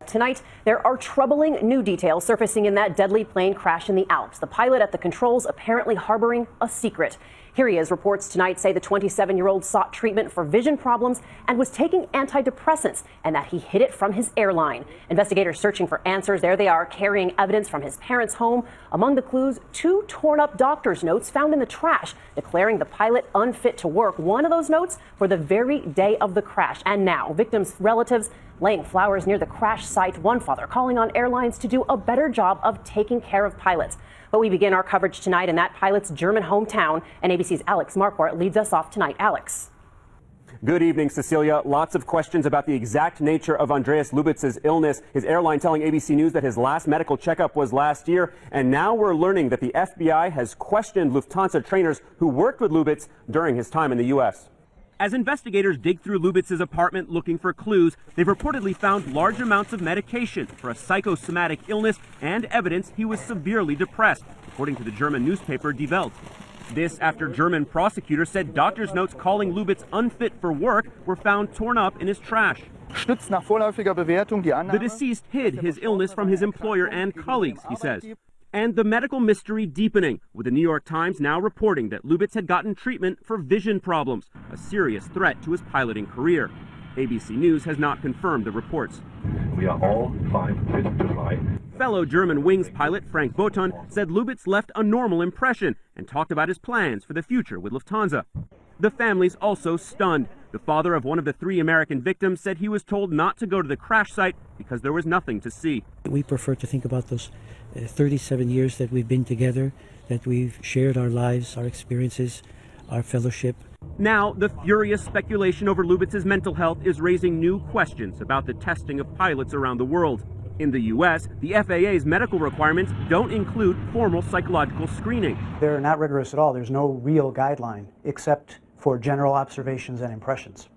tonight, there are troubling new details surfacing in that deadly plane crash in the Alps. The pilot at the controls apparently harboring a secret. Here he is. Reports tonight say the 27-year-old sought treatment for vision problems and was taking antidepressants, and that he hid it from his airline. Investigators searching for answers. There they are, carrying evidence from his parents' home. Among the clues, 2 torn-up doctor's notes found in the trash, declaring the pilot unfit to work. One of those notes for the very day of the crash. And now, victims' relatives laying flowers near the crash site. One father calling on airlines to do a better job of taking care of pilots. But we begin our coverage tonight in that pilot's German hometown, and ABC's Alex Marquardt leads us off tonight. Alex. Good evening, Cecilia. Lots of questions about the exact nature of Andreas Lubitz's illness. His airline telling ABC News that his last medical checkup was last year. And now we're learning that the FBI has questioned Lufthansa trainers who worked with Lubitz during his time in the U.S. As investigators dig through Lubitz's apartment looking for clues, they've reportedly found large amounts of medication for a psychosomatic illness and evidence he was severely depressed, according to the German newspaper Die Welt. This after German prosecutors said doctor's notes calling Lubitz unfit for work were found torn up in his trash. The deceased hid his illness from his employer and colleagues, he says. And the medical mystery deepening, with the New York Times now reporting that Lubitz had gotten treatment for vision problems, a serious threat to his piloting career. ABC News has not confirmed the reports. We are all fine to fly. Fellow German Wings pilot Frank Boton said Lubitz left a normal impression and talked about his plans for the future with Lufthansa. The family's also stunned. The father of one of the 3 American victims said he was told not to go to the crash site because there was nothing to see. We prefer to think about those 37 years that we've been together, that we've shared our lives, our experiences, our fellowship. Now, the furious speculation over Lubitz's mental health is raising new questions about the testing of pilots around the world. In the U.S., the FAA's medical requirements don't include formal psychological screening. They're not rigorous at all. There's no real guideline except for general observations and impressions.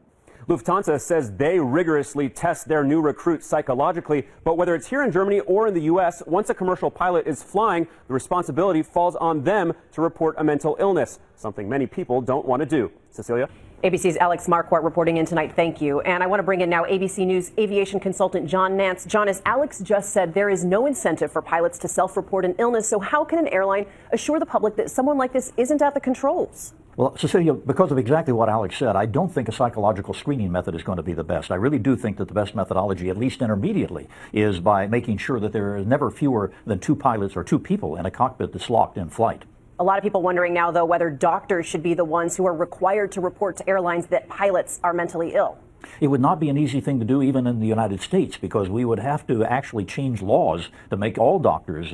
Lufthansa says they rigorously test their new recruits psychologically, but whether it's here in Germany or in the U.S., once a commercial pilot is flying, the responsibility falls on them to report a mental illness, something many people don't want to do. Cecilia? ABC's Alex Marquardt reporting in tonight. Thank you. And I want to bring in now ABC News aviation consultant John Nance. John, as Alex just said, there is no incentive for pilots to self-report an illness. So how can an airline assure the public that someone like this isn't at the controls? Well, Cecilia, because of exactly what Alex said, I don't think a psychological screening method is going to be the best. I really do think that the best methodology, at least intermediately, is by making sure that there are never fewer than 2 pilots or 2 people in a cockpit that's locked in flight. A lot of people wondering now, though, whether doctors should be the ones who are required to report to airlines that pilots are mentally ill. It would not be an easy thing to do even in the United States, because we would have to actually change laws to make all doctors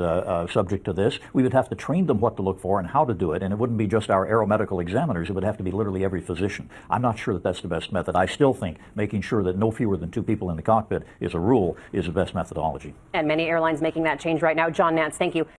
subject to this. We would have to train them what to look for and how to do it, and it wouldn't be just our aeromedical examiners. It would have to be literally every physician. I'm not sure that that's the best method. I still think making sure that no fewer than 2 people in the cockpit is a rule is the best methodology. And many airlines making that change right now. John Nance, thank you.